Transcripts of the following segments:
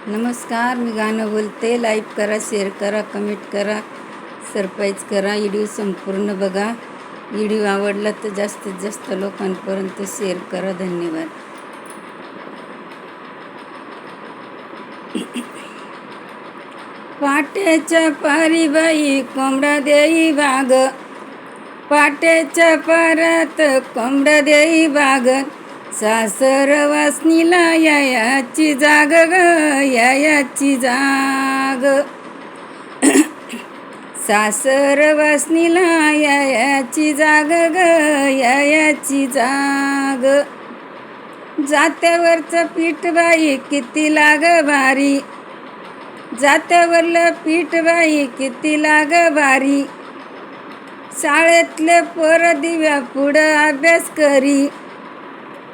नमस्कार, मी गाणं बोलते. लाईक करा, शेअर करा, कमेंट करा, सरप्राईज करा. व्हिडिओ संपूर्ण बघा. व्हिडिओ आवडला तर जास्तीत जास्त लोकांपर्यंत शेअर करा. धन्यवाद. पाट्याच्या पारी बाई कोंबडा देई बाग, पाट्याच्या पारात कोंबडा देई बाग, सासर वासनीला यायाची जाग ग, यायाची जाग. सासर वासनीला यायाची जाग ग, यायाची जाग. जात्यावरचं पीठ बाई किती लाग भारी, जात्यावरलं पीठ बाई किती लाग भारी. शाळेतले पोर दिव्या पुढं अभ्यास करी,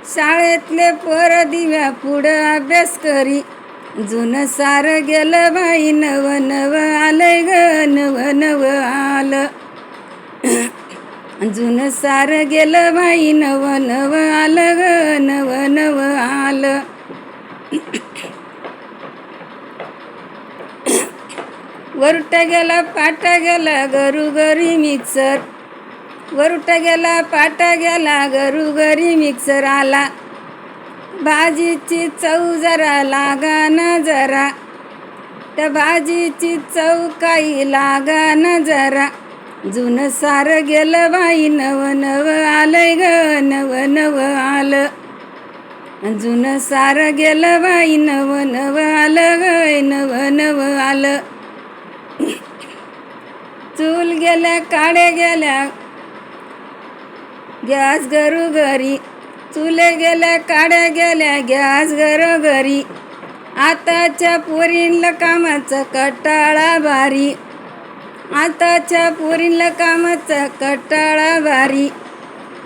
शाळेतले पोर दिव्या पुढं अभ्यास करी. जुनं सार गेलं बाई, नव नव आलंय ग, नव नव आलं. जुनं सार गेलं बाई, नव नव आलं ग, नव नव आलं. वरुटा गेला पाटा गेला घरोघरी मिक्सर, वरुटा गेला पाटा गेला घरोघरी मिक्सर आला. भाजीची चव जरा लागा ना जरा, त्या भाजीची चव काही लागा ना जरा. जुनं सार गेलं बाई, नव नव आलंय ग, नव नव आलं. जुनं सार गेलं बाई, नव नव आलं ग, नव नव आलं. चूल गेल्या काड्या गेल्या गॅस घरोघरी, चुले गेल्या काड्या गेल्या गॅस घरोघरी. आताच्या पोरींला कामाचा कटाळा भारी, आताच्या पोरींला कामाचा कटाळा भारी.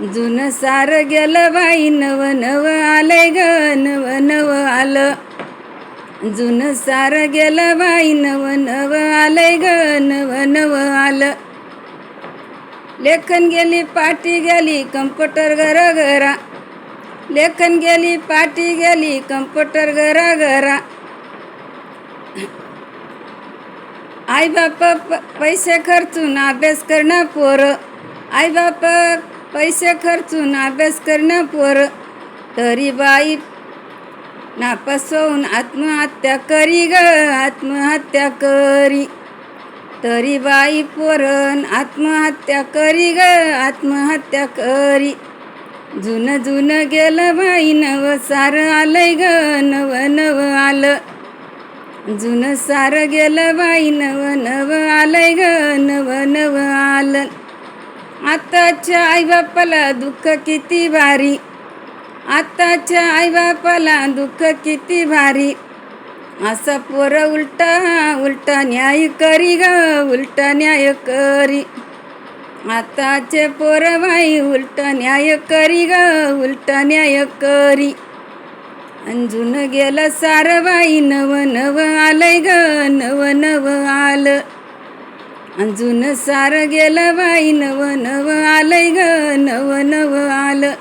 जुनं सार गेलं बाई, नव नव आलंय ग, नव नव आलं. जुनं सार गेलं बाई, नव नव आलंय ग, नव नव आलं. लेखन गेली पाटी गेली कम्प्युटर घरा घरा, लेखन गेली पाटी गेली कम्प्युटर घरा घरा. आई बाप पैसे खर्चून अभ्यास करणं पोरं, आई बाप पैसे खर्चून अभ्यास करणं पोरं. तरी बाई नापास होऊन आत्महत्या करी ग, आत्महत्या करी. तरी बाई पोरण आत्महत्या करी ग, आत्महत्या करी. जुनं जुनं गेलं बाई, नव सार आलंय ग, नव नव आलं. जुनं सार गेलं बाई, नव नव आलंय ग, नव नव आलं. आताच्या आईबापाला दुःख किती भारी, आताच्या आईबापाला दुःख किती भारी. असा पोर उलटा उलटा न्याय करी ग, उलटा न्याय करी. आताचे पोर बाई उलटा न्याय करी ग, उलटा न्याय करी. जुनं गेलं सार बाई, नव नव आलंय ग, नव नव आलं. जुनं सार गेलं बाई, नव नव आलंय ग, नव नव आलं.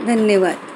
धन्यवाद.